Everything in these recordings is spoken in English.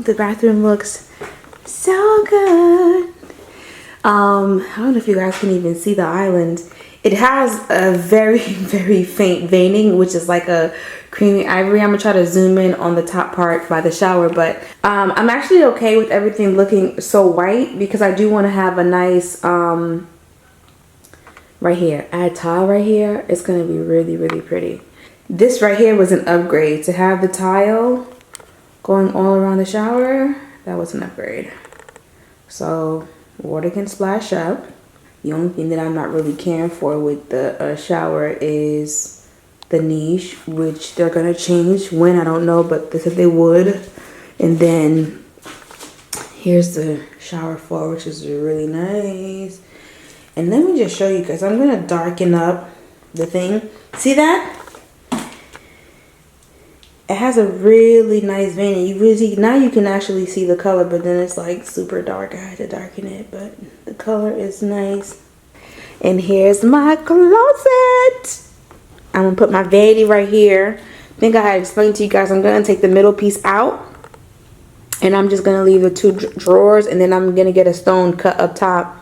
the bathroom looks so good. I don't know if you guys can even see the island. It has a very, very faint veining, which is like a creamy ivory. I'm gonna try to zoom in on the top part by the shower, but I'm actually okay with everything looking so white because I do want to have a nice right here, add tile right here. It's gonna be really, really pretty. This right here was an upgrade. To have the tile going all around the shower, that was an upgrade. So water can splash up. The only thing that I'm not really caring for with the shower is the niche, which they're gonna change when, I don't know, but they said they would. And then here's the shower floor, which is really nice. And let me just show you guys. I'm gonna darken up the thing. See that? It has a really nice vein. You really, now you can actually see the color, but then it's like super dark. I had to darken it, but the color is nice. And here's my closet. I'm gonna put my vanity right here. I think I had explained to you guys, I'm gonna take the middle piece out and I'm just gonna leave the two drawers, and then I'm gonna get a stone cut up top.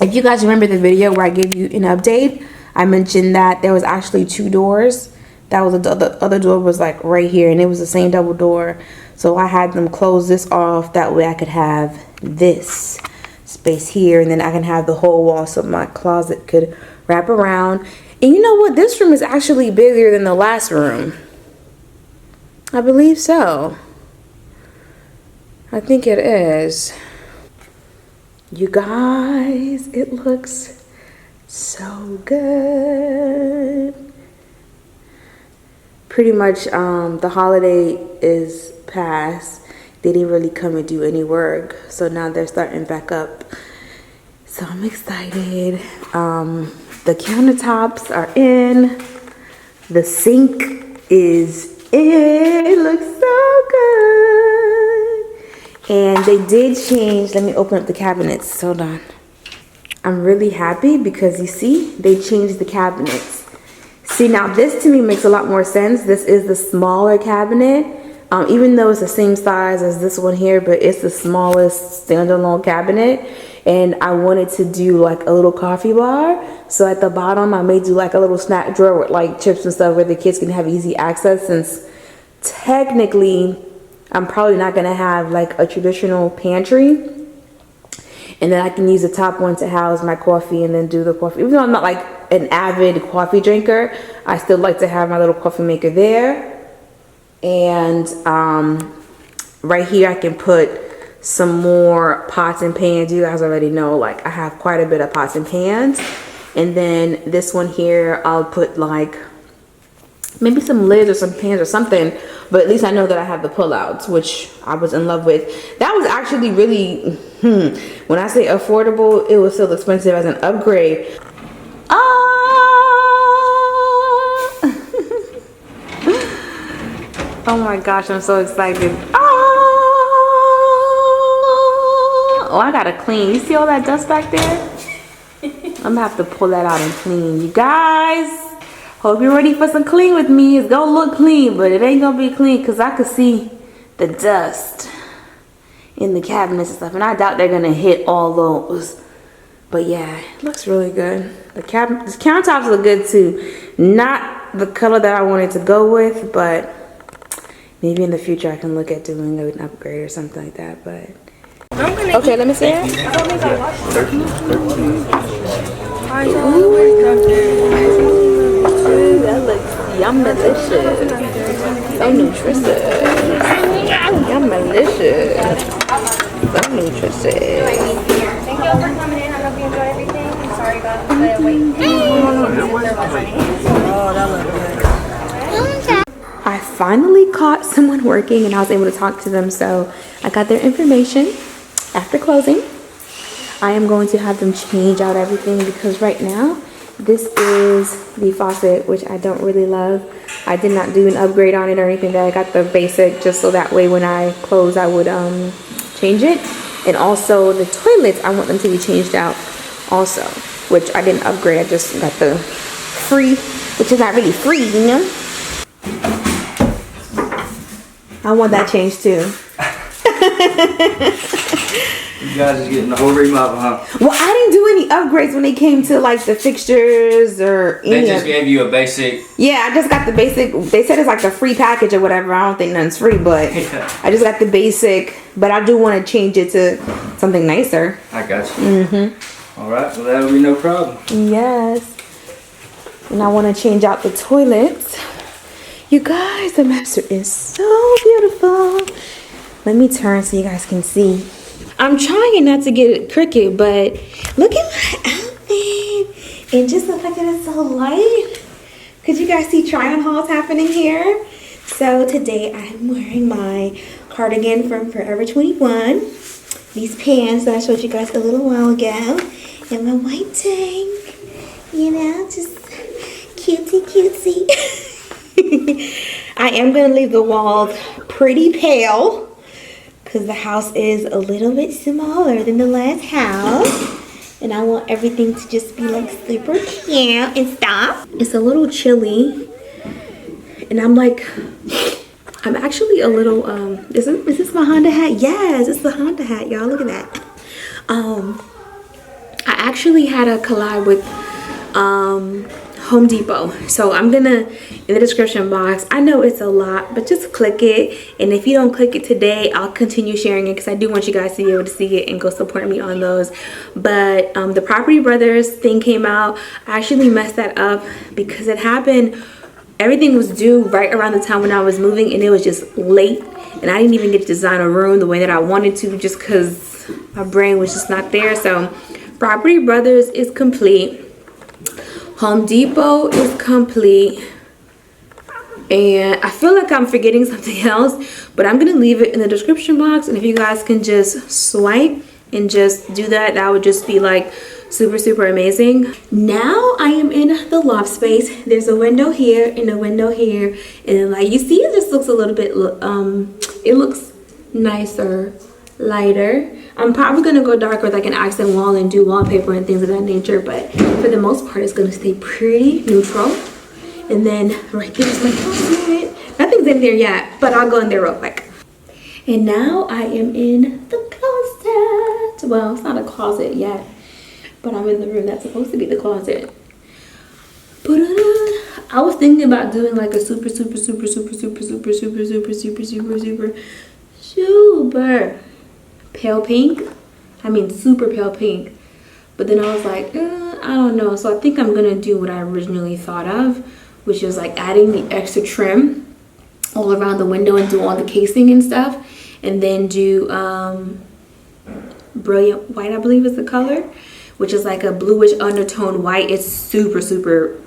If you guys remember the video where I gave you an update, I mentioned that there was actually two doors. That was the other door was like right here, and it was the same double door. So I had them close this off. That way I could have this space here, and then I can have the whole wall so my closet could wrap around. And you know what? This room is actually bigger than the last room. I believe so. I think it is. You guys, it looks so good. Pretty much the holiday is past. They didn't really come and do any work, so now they're starting back up. So I'm excited. The countertops are in. The sink is in. It looks so good. And they did change. Let me open up the cabinets. Hold on. I'm really happy because you see, they changed the cabinets. See, now this to me makes a lot more sense. This is the smaller cabinet, even though it's the same size as this one here, but it's the smallest standalone cabinet. And I wanted to do like a little coffee bar. So at the bottom, I may do like a little snack drawer with like chips and stuff where the kids can have easy access, since technically I'm probably not gonna have like a traditional pantry. And then I can use the top one to house my coffee and then do the coffee. Even though I'm not like an avid coffee drinker, I still like to have my little coffee maker there. And right here I can put some more pots and pans. You guys already know, like I have quite a bit of pots and pans. And then this one here, I'll put like maybe some lids or some pans or something, but at least I know that I have the pullouts, which I was in love with. That was actually really, when I say affordable, it was still expensive as an upgrade. Oh my gosh, I'm so excited. Oh, I gotta clean. You see all that dust back there? I'm gonna have to pull that out and clean. You guys, hope you're ready for some clean with me. It's gonna look clean, but it ain't gonna be clean because I could see the dust in the cabinets and stuff, and I doubt they're gonna hit all those. But yeah, it looks really good. The countertops look good too. Not the color that I wanted to go with, but maybe in the future I can look at doing an upgrade or something like that. But okay, let me see it. Ooh, that looks yum-delicious. So nutritious. Yum-delicious. So nutritious. Thank you all for coming in. I hope you enjoy everything. I'm sorry about the wait. Oh, that looks good. I finally caught someone working and I was able to talk to them, so I got their information. After closing, I am going to have them change out everything because right now this is the faucet, which I don't really love. I did not do an upgrade on it or anything. That I got the basic just so that way when I close I would change it. And also the toilets, I want them to be changed out also, which I didn't upgrade. I just got the free, which is not really free, you know. I want that changed too. You guys is getting the whole remodel, huh? Well, I didn't do any upgrades when it came to like the fixtures or any They just of- gave you a basic. Yeah, I just got the basic. They said it's like a free package or whatever. I don't think none's free, but I just got the basic. But I do want to change it to something nicer. I got you. All right, well that'll be no problem. Yes. And I want to change out the toilets. You guys, the master is so beautiful. Let me turn so you guys can see. I'm trying not to get it crooked, but look at my outfit. And just the fact that it's so light. Could you guys see try on hauls happening here? So today I'm wearing my cardigan from Forever 21. These pants that I showed you guys a little while ago. And my white tank. You know, just cutesy cutesy. I am going to leave the walls pretty pale. Because the house is a little bit smaller than the last house. And I want everything to just be like super cute and stuff. It's a little chilly. And I'm like, I'm actually a little, is this my Honda hat? Yes, it's the Honda hat, y'all. Look at that. I actually had a collab with Home Depot. So I'm gonna, in the description box, I know it's a lot, but just click it. And if you don't click it today, I'll continue sharing it because I do want you guys to be able to see it and go support me on those. But the Property Brothers thing came out. I actually messed that up because it happened, everything was due right around the time when I was moving, and it was just late. And I didn't even get to design a room the way that I wanted to just because my brain was just not there. So Property Brothers is complete. Home Depot is complete. And I feel like I'm forgetting something else, but I'm gonna leave it in the description box, and if you guys can just swipe and just do that, that would just be like super amazing. Now I am in the loft space. There's a window here and a window here, and like you see, it just looks a little bit it looks nicer, lighter. I'm probably gonna go darker with like an accent wall and do wallpaper and things of that nature, but for the most part it's gonna stay pretty neutral. And then right there's my closet. Nothing's in there yet, but I'll go in there real quick. And now I am in the closet. Well, it's not a closet yet, but I'm in the room that's supposed to be the closet. I was thinking about doing like a super pale pink. I mean super pale pink. But then I was like, I don't know. So I think I'm gonna do what I originally thought of, which is like adding the extra trim all around the window and do all the casing and stuff, and then do Brilliant White, I believe is the color, which is like a bluish undertone white. It's super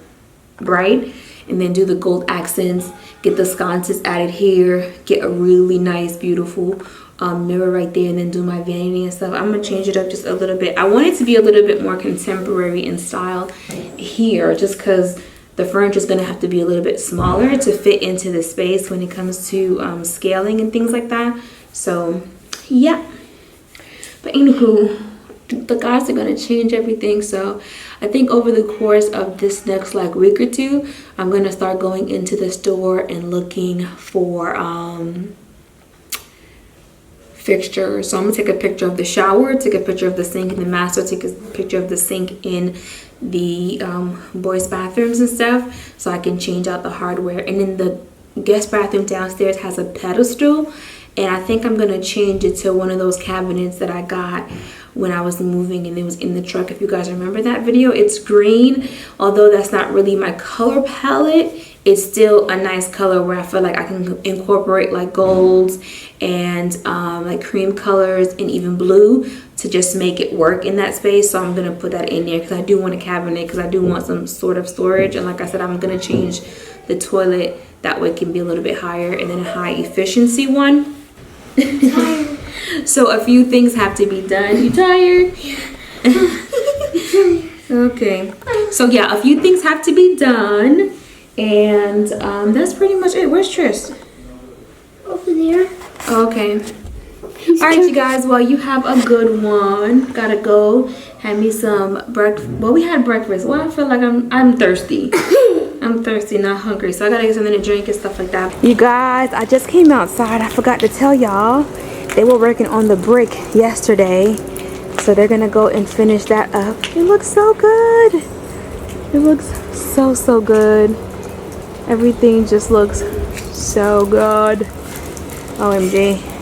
bright. And then do the gold accents, get the sconces added here, get a really nice beautiful mirror right there, and then do my vanity and stuff. I'm gonna change it up just a little bit. I want it to be a little bit more contemporary in style here, just because the furniture is gonna have to be a little bit smaller to fit into the space when it comes to scaling and things like that. So yeah, but anywho, the guys are gonna change everything. So I think over the course of this next like week or two, I'm gonna start going into the store and looking for fixtures. So I'm gonna take a picture of the shower, take a picture of the sink in the master, take a picture of the sink in the boys' bathrooms and stuff, so I can change out the hardware. And then the guest bathroom downstairs has a pedestal, and I think I'm gonna change it to one of those cabinets that I got when I was moving and it was in the truck. If you guys remember that video, it's green. Although that's not really my color palette, it's still a nice color where I feel like I can incorporate like golds and like cream colors and even blue to just make it work in that space. So I'm gonna put that in there because I do want a cabinet, because I do want some sort of storage. And like I said, I'm gonna change the toilet, that way it can be a little bit higher, and then a high efficiency one. So a few things have to be done. You tired? Okay. So yeah, a few things have to be done, and that's pretty much it. Where's Tris? Over there. Okay. All right, you guys. Well, you have a good one. Gotta go. Had me some breakfast. Well, we had breakfast. Well, I feel like I'm thirsty. I'm thirsty, not hungry. So I gotta get something to drink and stuff like that. You guys, I just came outside. I forgot to tell y'all They were working on the brick yesterday, so they're gonna go and finish that up. It looks so good. It looks so good. Everything just looks so good. OMG.